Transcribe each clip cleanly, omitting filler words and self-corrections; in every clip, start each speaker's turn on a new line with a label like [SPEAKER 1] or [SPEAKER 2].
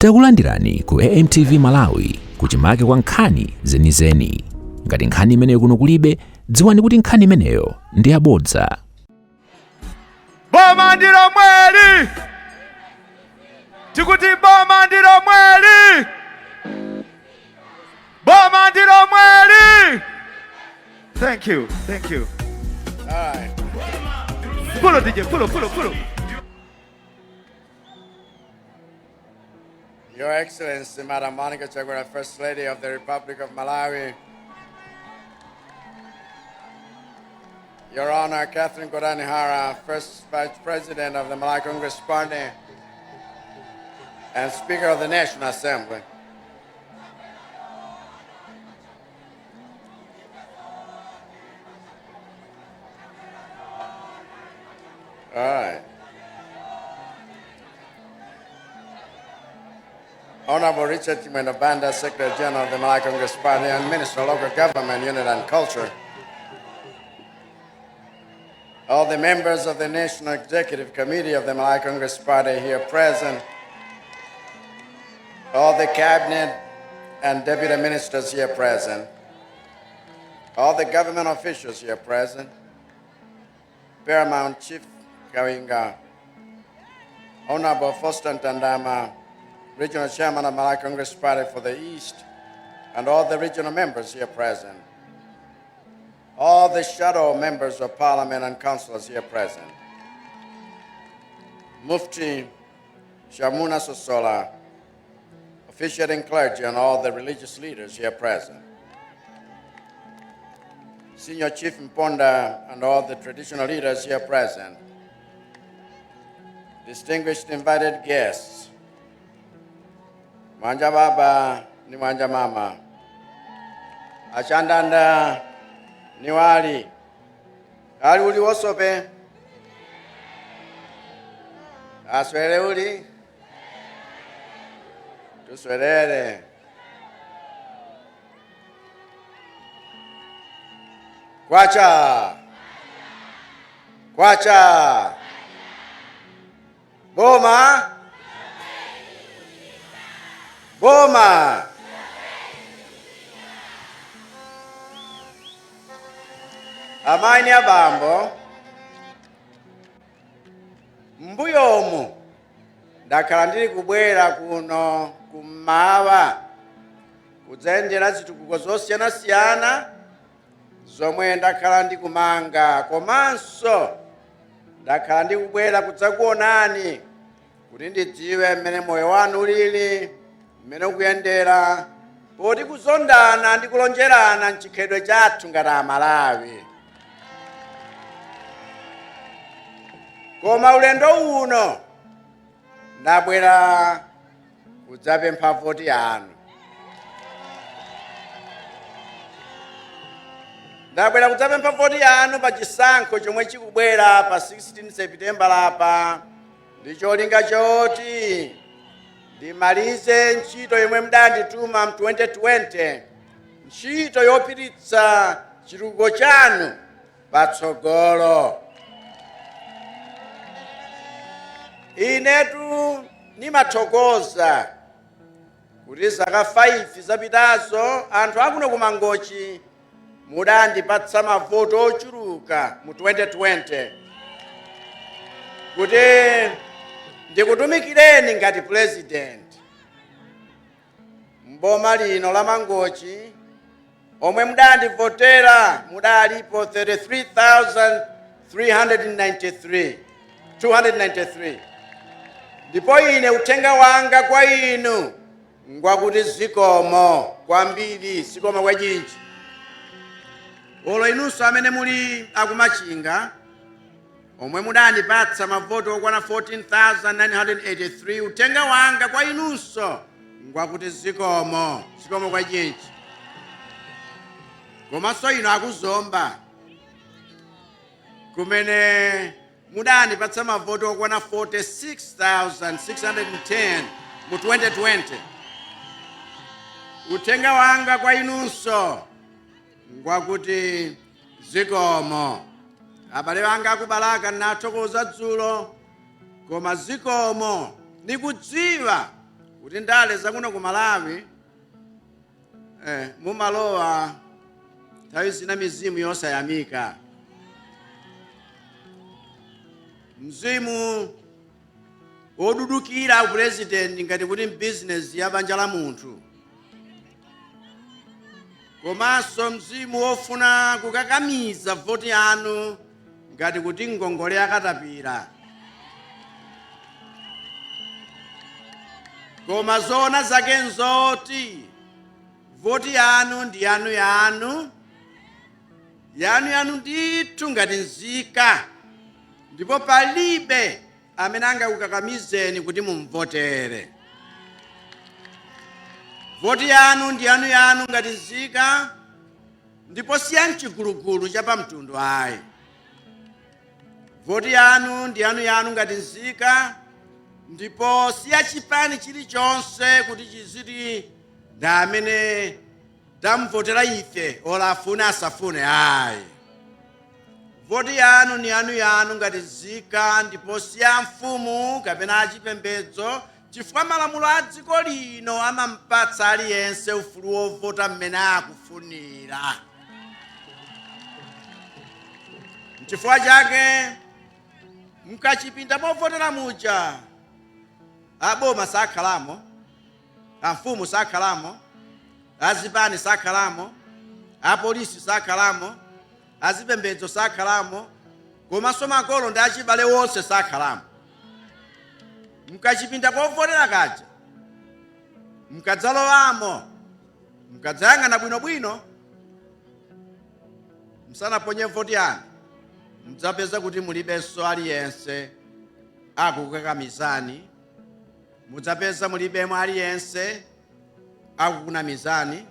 [SPEAKER 1] Takulandirani ku AMTV Malawi kuchimake kwa nkhani zenizeni. Ngati nkhani imeneyo kuno kulibe, dziwani kuti nkhani imeneyo ndi yabodza.
[SPEAKER 2] Boma Mlomwili! Kuti Boma Mlomwili! Boma Mlomwili! Thank you.
[SPEAKER 3] All right.
[SPEAKER 2] Pull it, DJ, pull it.
[SPEAKER 3] Your Excellency, Madam Monica Chakwera, First Lady of the Republic of Malawi. Your Honor, Catherine Kodanihara, First Vice President of the Malawi Congress Party and Speaker of the National Assembly. All right. Honorable Richard Banda, Secretary General of the Malawi Congress Party and Minister of Local Government, Unit and Culture. All the members of the National Executive Committee of the Malawi Congress Party here present. All the Cabinet and Deputy Ministers here present. All the government officials here present. Paramount Chief Kawinga. Honorable Foster Tandama, Regional Chairman of Malawi Congress Party for the East, and all the regional members here present. All the shadow members of Parliament and councillors here present. Mufti Shamuna Sosola, officiating clergy and all the religious leaders here present. Senior Chief Mponda and all the traditional leaders here present. Distinguished invited guests, Mwanja Baba ni Mwanja Mama, Achandanda ni wali, ali uli wosope, aswele uli, tuswelele. Kwacha, Boma, Amaini abambo, mbuyomu, ndakhala ndili kubwera kuno kummawa, kudzayendera zitukuko zosiyana-siyana, zomwe ndakhala ndikumanga, komanso ndakhala ndikubwera kudzakuonani, kuti ndidziwe mmene moyo wanu ulili, mmene ukuyendera, poti kuzondana ndi kulonjerana m'chikhalidwe chathu ngati Amalawi. Koma ulendo uno ndabwera kudzapempha voti yanu. Ndabwera kudzapempha voti yanu pa chisankho chomwe chikubwera pa 16 September lapa, ndi cholinga choti ndimalize ntchito yomwe mudandituma mu 2020, ntchito yopititsa chitukuko chanu patsogolo. Inetu nimathokoza kuti zaka 5 zapitazo anthu akuno ku Mangochi mudandipatsa mavoto ochuluka mu 2020 kuti ndikutumikireni ngati president. Mboma lino la Mangochi omwe mudandivotera mudalipo 33,293. Ndipo ine uthenga wanga kwa inu ngwakuti zikomo kwambiri, zikomo kwachinji. Olo inunso amene muli akumachinga omwe mudandipatsa mavoto okwana 14,983, uthenga wanga kwa inunso ngwakuti zikomo kwachinji. Komanso ino akuzomba kumene mudandipatsa mavoto okwana 46,610 mu 2020, uthenga wanga kwa inunso ngwakuti zikomo. Abale banga akubalaka nathokoza dzulo, koma zikomo nikudziwa kuti ndale zakuno ku Malawi mumalowa nthawi zina mizimu yosayamika. Mzimu wodudukira president ngati kuti business ya banja la munthu. Komanso mzimu wofuna kukakamiza voti yanu ngati kuti ngongole yakatapira. Koma zona zake nzoti voti yanu ndi yanu ndithu ngati nzika, ndipo palibe amene angakukakamizeni kuti mumvotere. Voti yanu ndi yanu ngati nzika, ndipo siya mchigulugulu cha pamtundu ayi. Voti yanu ndi yanu ngati nzika, ndipo siya chipani chilichonse kuti chiziti ndi amene tamvotera ife ola afune asafune ayi. Voti yanu ni yanu ngati nzika, ndipo siya mfumu kapena achipembedzo, chifukwa malamulo a dziko lino amampatsa aliyense ufulu wovota mmene akufunira. N'chifukwa chake mkachipinda movotera muja, aboma sakhalamo, amfumu sakhalamo, azipani sakhalamo, apolisi sakhalamo, azipembedzo sakhalamo, komanso makolo ndi achibale wonse sakhalamo. Mkachipinda kovotera kaja, mkadzalowamo, mkadzayang'ana bwinobwino, msanaponye voti yanu, mudzapeza kuti mulibenso aliyense akukukakamizani, mudzapeza mulibemo aliyense akukunamizani,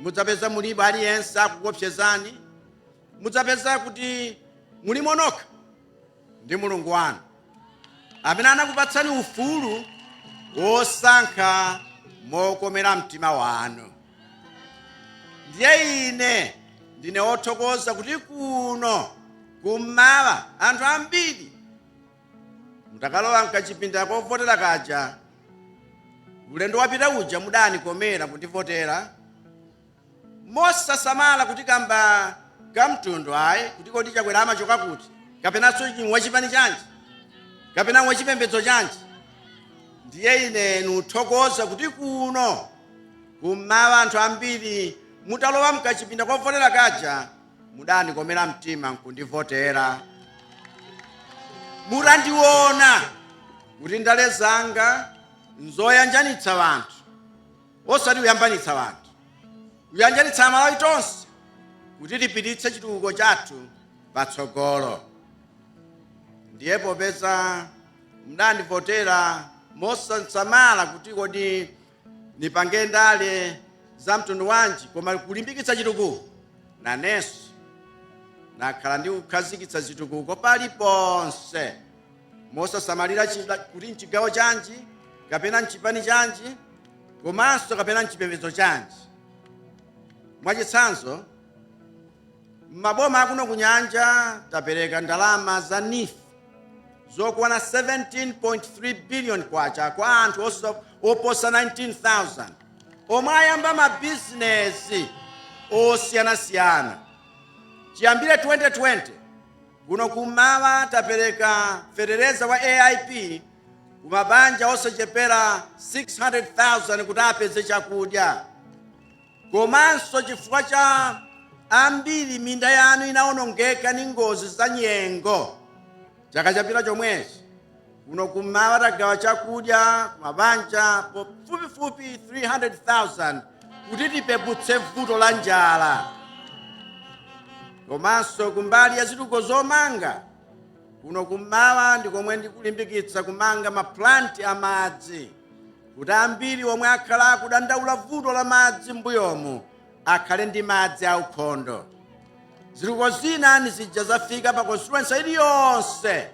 [SPEAKER 3] mudzapeza mulibe aliyense akukopsezani, mudzapeza kuti muli monokha ndi Mulungu wanu amene anakupatsani ufulu wosankha mokomera mtima wanu. Ndiye ine ndine othokoza kuti kuno kummawa anthu ambiri mutakalowa mkachipinda kovotera kaja, ulendo wapita uja mudanikomera kundivotera, mosasamala kuti kamba kamtundu ayi, kuti kodi Chakwera amachoka kuti, kapenanso wachipani chanji, kapena wachipembedzo chanji. Ndiye ine nuthokoza kuti kuno kummawa anthu ambiri mutalowa mkachipinda kovotera kaja, mudanikomera mtima nkundivotera. Mutandiona kuti ndale zanga nzoyanjanitsa wanthu, osati kuyambanitsa wanthu, kuyanjanitsa Malawi tonse kuti tipititse chitukuko chathu patsogolo. Ndiye popeza mudandivotera mosasamala kuti kodi nipange ndale za mtundu wanji, koma kulimbikitsa chitukuko, nanenso nakhala ndi kukhazikitsa chitukuko paliponse, mosasamalira kuti mchigawo chanji, kapena mchipani chanji, komanso kapena mchipembedzo chanji. Mwachitsanzo, maboma akuno kunyanja tapereka ndalama za NIF zokwana 17.3 billion kwacha kwa anthu oposa 19,000 omwe ayamba mabizinesi osiyanasiyana. Chiyambire 2020 kuno kummawa tapereka ferereza wa AIP kumabanja osachepera 600,000 kuti apeze chakudya. Komanso chifukwa cha ambiri minda yanu inaonongeka ndi ngozi za nyengo, chaka chapita chomwechi kuno kummawa tagawa chakudya kumabanja pafupifupi 300,000 kuti tipeputse vuto la njala. Komanso kumbali ya zitukuko zomanga kuno kummawa ndikomwe ndikulimbikitsa kumanga maplanti amadzi kuti ambiri omwe akhala kudandaula vuto la madzi mbuyomu akhale ndi madzi aukhondo. Zitukuko zina nizija zafika pa constituency iliyonse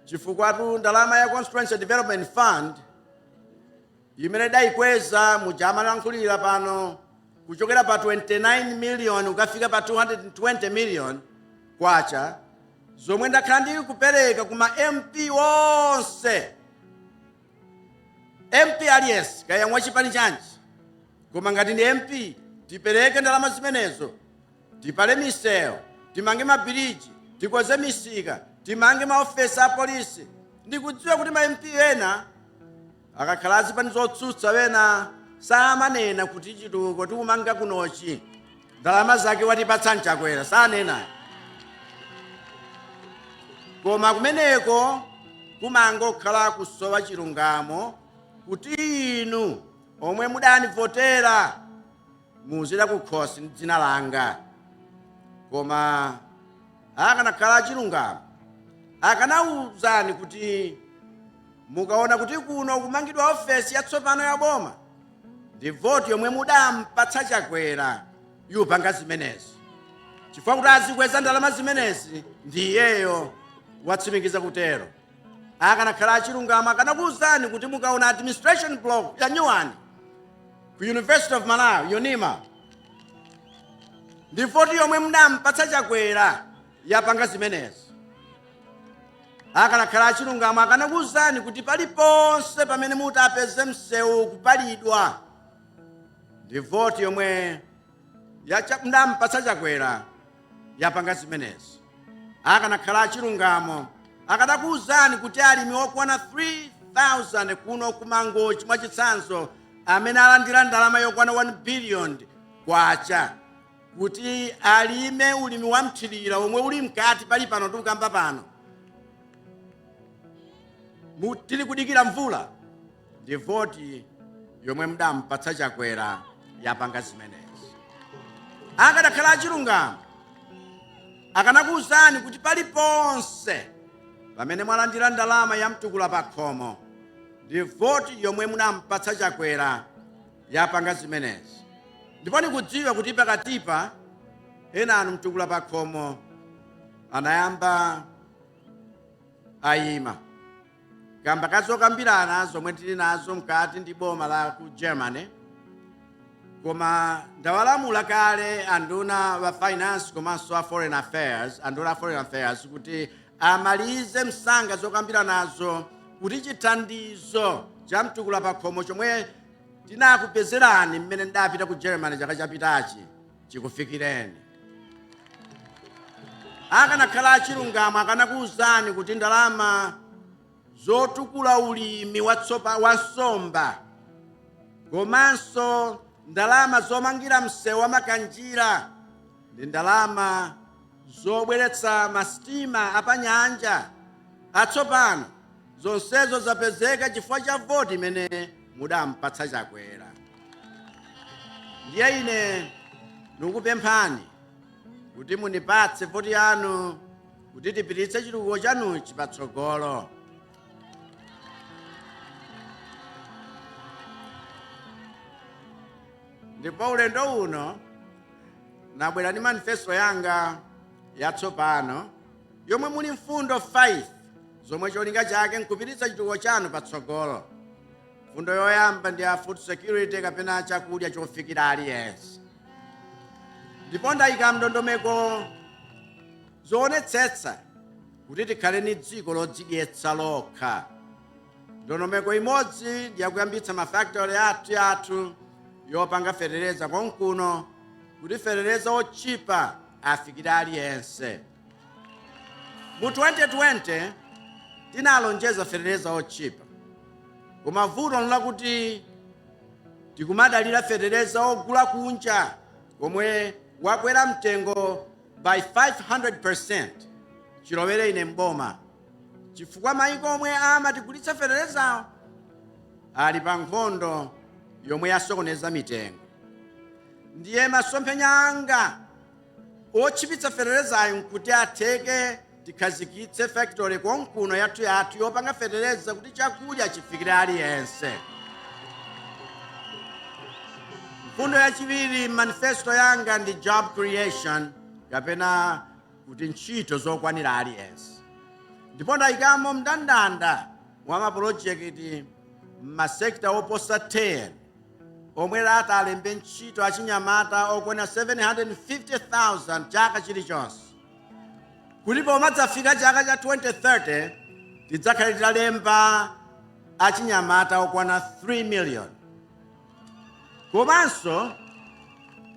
[SPEAKER 3] chifukwa ndalama ya Constituency Development Fund imene dayikweza mujama lankhulira pano kuchokera pa 29 million ukafika pa 220 million kwacha, zomwe ndakhala ndikupereka kuma MP wonse MP aliyense kaya mwachipani chanji koma ngati ndi MP tipereke ndalama zimenezo tipale misewu timange mabiriji tikonze misika timange maofesi a polisi. Ndikudziwa kuti ma MP ena akakhala azipani zotsutsa wena samanena kuti chituko tikumanga kunochi ndalama zake watipatsa Chakwera sanena. Koma kumeneko kumangokhala kusowa chilungamo kuti inu omwe mudanivotera muzira kukhosi dzina langa. Koma akanakhala chilungamo akanawuzani kuti mukaona kuti kuno kumangidwa ofesi yatsopano ya boma ndi voti yomwe mudampatsa Chakwera yupanga zimenezi chifukwa kuti azikweza ndalama zimenezi ndiyeyo watsimikiza kutero. Akanakhala chilungamo akanakuwuzani kuti mukaona administration block ya nyuwani ku University of Malawi UNIMA ndi voti yomwe mudampatsa Chakwera yapanga zimenezi. Akanakhala chilungamo akanakuwuzani kuti paliponse pamene mutapeze msewu kupalidwa ndi voti yomwe mudampatsa Chakwera yapanga zimenezi. Akanakhala chilungamo akanakuwuzani kuti alimi okwana 3,000 kuno ku Mangochi mwachitsanzo amene alandira ndalama yokwana 1 billion kwacha kuti alime ulimi wa mthirira omwe uli mkati pali pano tikukamba pano tili kudikira mvula ndi voti yomwe mudampatsa Chakwera yapanga zimenezi. Akanakhala chilungamo akanakuwuzani kuti paliponse pamene mwalandira ndalama ya mtukula pa khomo ndi voti yomwe mudampatsa Chakwera yapanga zimenezi. Ndipo ndikudziwa kuti pakatipa ena anu mtukula pa khomo anayamba ayima kamba kazokambirana zomwe tili nazo mkati ndi boma la ku Germany. Koma ndawalamula kale anduna wa finance komanso a foreign affairs anduna a foreign affairs kuti amalize msanga zokambira nazo kuti chithandizo cha mtukula pa khomo chomwe tinakupezerani mmene ndapita ku Germany chaka chapitachi chikufikireni. Akanakhala chilungamo akanakuwuzani kuti ndalama zotukula ulimi wa nsomba komanso ndalama zomangira msewu wa makanjira ndi ndalama zobweretsa masitima apanyanja atsopano zonsezo zapezeka chifukwa cha voti imene mudampatsa Chakwera. Ndiye ine ndikupemphani kuti munipatse voti yanu kuti tipititse chitukuko chanuchi patsogolo. Ndipo ulendo uno nabwera ndi manifesto yanga yatsopano yomwe muli mfundo 5 zomwe cholinga chake nkupititsa chitukuko chanu patsogolo. Mfundo yoyamba ndi ya food security kapena chakudya chofikira aliyense. Ndipo ndayika mndondomeko zoonetsetsa kuti tikhale ni dziko lodzidyetsa lokha. Ndondomeko imodzi ndi yakuyambitsa mafactory athu yopanga fereleza konkuno kuti fereleza ochipa afikire aliyense. Mu 2020 tinalonjeza fereleza ochipa koma vuto nlakuti tikumadalira fereleza ogula kunja komwe wakwera mtengo by 500% chilowere ine mboma chifukwa mayiko omwe amatigulitsa ferelezawo ali pa nkhondo yomwe yasokoneza mitengo. Ndiye masomphenya anga ochipitsa ferelezayo nkuti atheke tikhazikitse factory konkuno yathu yopanga fereleza kuti chakudya chifikire aliyense. Mfundo yachiwiri manifesto yanga ndi job creation kapena kuti ntchito zokwanira aliyense. Ndipo ndayikamo mndandanda wa mapulojekiti m'masekta oposa 10 omwe alembe ntchito achinyamata okwana 750,000 chaka chilichonse. Kuti pomadzafika chaka cha 2030 tidzakhale titalemba achinyamata okwana 3 million. Komanso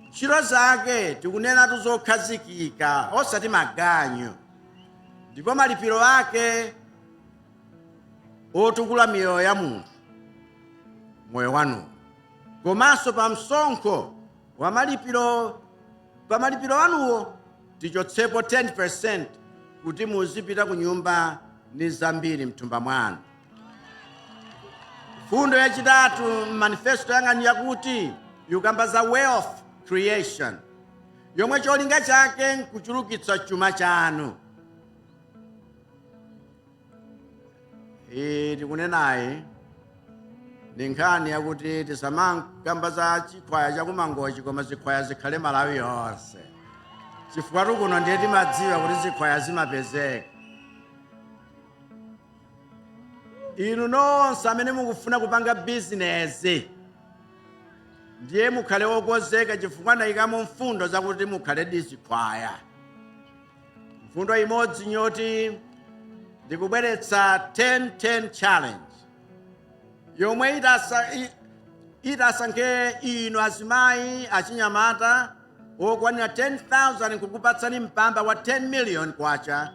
[SPEAKER 3] ntchito zake tikunena tuzokhazikika osati maganyu, ndipo malipiro ake otukula miyoyo ya munthu moyo wanu. Komanso pa msonkho wa malipiro wanuwo tichotsepo 10% kuti muzipita ku nyumba ni zambiri mthumba mwanu. Fundo yachitatu manifesto yanga ni yakuti yukamba za wealth creation, yomwe cholinga chake nkuchulukitsa chuma chanu. Tikunenayi ni nkhani yakuti tisamakamba za chikwaya cha ku Mangochi koma zikwaya zikhale Malawi yonse, chifukwa kuno ndiye timadziwa kuti zikwaya zimapezeka. Inu nonse amene mukufuna kupanga bizinesi ndiye mukhale wokonzeka, chifukwa ndayikamo mfundo zakuti mukhale zikwaya. Mfundo imodzi nyoti ndikubweretsa 10-10 challenge, yomwe itasankhe inu azimayi achinyamata okwanira 10,000 kukupatsani mpamba wa 10 million kwacha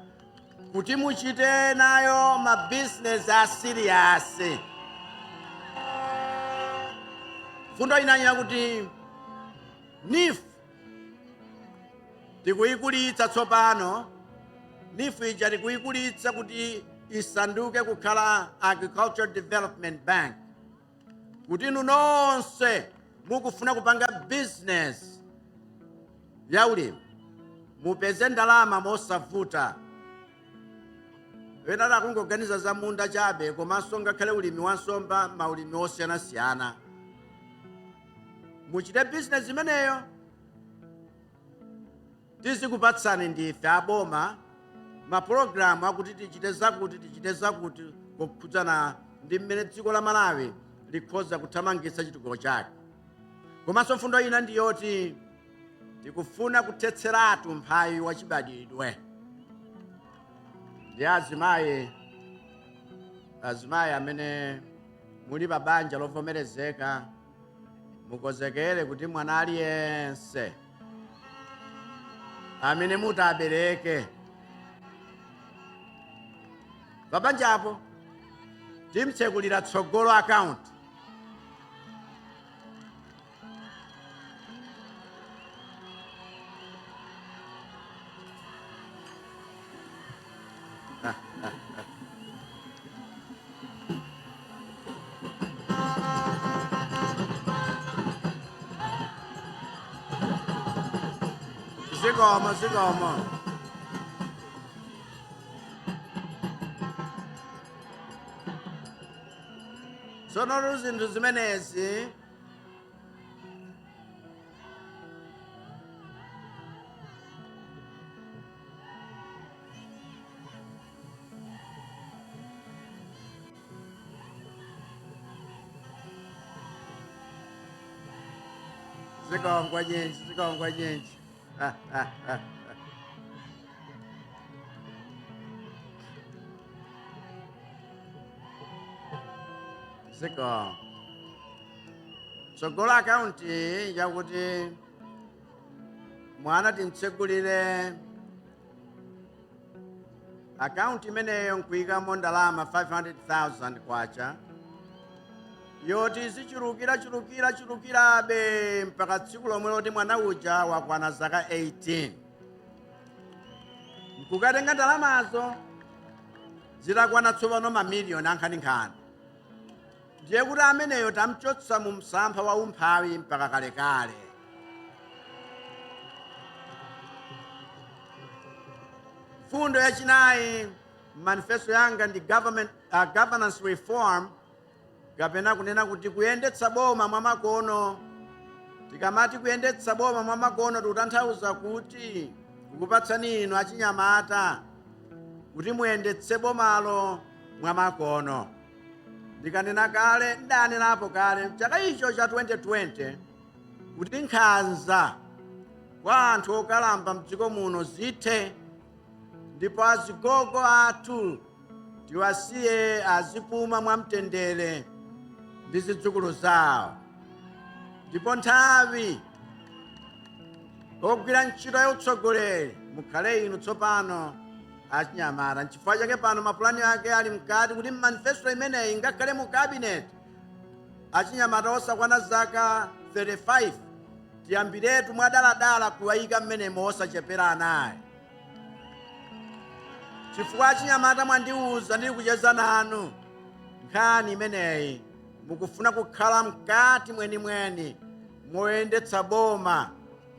[SPEAKER 3] kuti muchite nayo mabizinesi asiriyasi. Fundo inanyi yakuti nifu tikuyikulitsa tsopano, nifu ija tikuyikulitsa kuti isanduke kukhala Agricultural Development Bank, kuti inu nonse mukufuna kupanga business ya ulimi mupeze ndalama mosavuta. Wena kungoganiza za munda chabe, komanso ngakhale ulimi wa nsomba, maulimi osiyanasiyana. Muchite business imeneyo, tizikupatsani ndife aboma maprogramu akuti tichite zakuti kukhudzana ndi mmene dziko la Malawi likhoza kuthamangitsa chitukuko chake. Komanso mfundo ina ndiyoti tikufuna kuthetseratu mphawi wachibadidwe. Ndi azimayi amene muli pa banja lovomerezeka, mukonzekere kuti mwana aliyense amene mutabereke pabanjapo timtsekulira tsogolo account. Zikomo. Sono zinthu zimenezi zikomo kwa nyenji. Zikomo. Tsogolo akaunti yakuti mwana timtsekulire akaunti imeneyo nkuyikamo ndalama 500,000 kwacha, yoti zichulukirabe mpaka tsiku lomwe loti mwana uja wakwana zaka 18. Nkukatenga ndalamazo zitakwana tsopano mamiliyoni ankhaninkhani, ndiye kuti ameneyo tamchotsa mu msampha wa umphawi mpaka kalekale. Fundo yachinayi manifesto yanga ndi governance reform, kapena kunena kuti kuyendetsa boma mwamakono. Tikamati kuyendetsa boma mwamakono tikutanthauza kuti kukupatsani inu achinyamata kuti muyendetse bomalo mwamakono. Ndikanena kale, ndanenapo kale chaka icho cha 2020 kuti nkhanza kwa anthu okalamba mdziko muno zithe, ndipo azigogo athu tiwasiye azipuma mwamtendere ndi zidzukulu zawo. Ndipo nthawi ogwira ntchito ya utsogoleri mukhale inu tsopano achinyamata. N'chifukwa chake pano mapulani ake ali mkati kuti manifesto imeneyi ngakhale mu cabinet achinyamata osakwana zaka 35 tiyambiretu mwadaladala kuwayika mmenemo osachepera anayi. Chifukwa achinyamata mwandiwuza ndili kucheza nanu nkhani imeneyi mukufuna kukhala mkati mwenimweni moyendetsa boma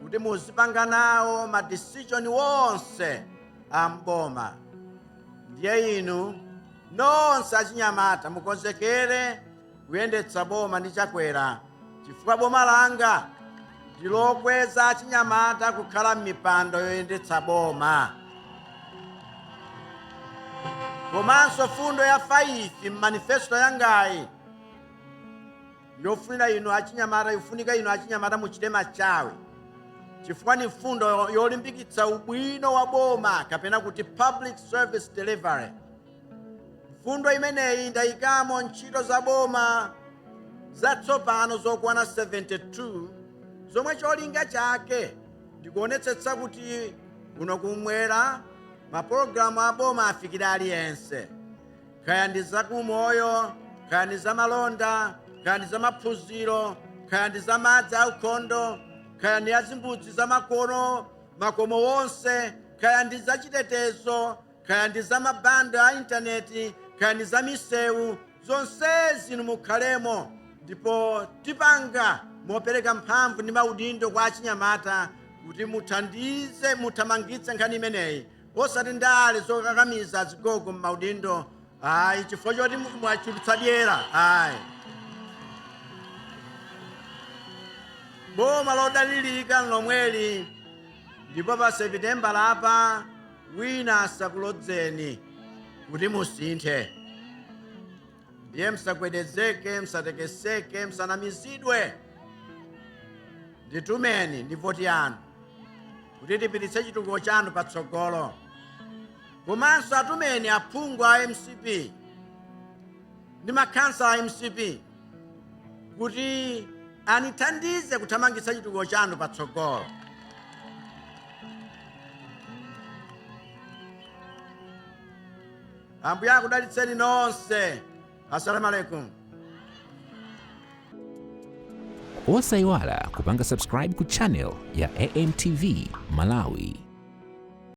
[SPEAKER 3] kuti muzipanga nawo madecision wonse a mboma. Ndiye inu nonse achinyamata mukonzekere kuyendetsa boma ndi Chakwera, chifukwa boma langa ndilokweza achinyamata kukhala m'mipando yoyendetsa boma. Komanso fundo ya 5 m'manifesto yangayi yofunika inu achinyamata muchite machawe, chifukwa ni fundo yolimbikitsa ubwino wa boma kapena kuti public service delivery. Fundo imeneyi ndayikamo ntchito za boma zatsopano zokwana 72 zomwe cholinga chake ndikuonetsetsa kuti kuno kumwera mapulogalamu a boma afikira aliyense, kaya ndi zakumoyo, kaya ndi za malonda, kaya ndi za maphunziro, kaya ndi za madzi aukhondo, kaya ndi azimbudzi za makomo wonse, kaya ndi za chitetezo, kaya ndi za mabanda a intaneti, kaya ndi za misewu. Zonsezi mukhalemo ndipo tipanga mopereka mphamvu ndi maudindo kwa achinyamata kuti muthamangitse nkhani imeneyi osati ndale zokakamiza azigogo m'maudindo. Ayi, chifukwa choti mwachulutsa dyera. Ayi, boma lodalirika Mlomweli, ndipo pa Seputembala apa wina asakulodzeni kuti musinthe. Ndiye msagwedezeke, msatekeseke, msanamizidwe. Nditumeni ndi voti yanu kuti tipititse chitukuko chanu patsogolo. Komanso atumeni aphungu a MCP ndi makhansala a MCP kuti anithandize kuthamangitsa chitukuko chanu patsogolo. Ambuye akudalitseni nonse. Assalamu alaikum.
[SPEAKER 1] Osayiwala kupanga subscribe ku channel ya AMTV Malawi.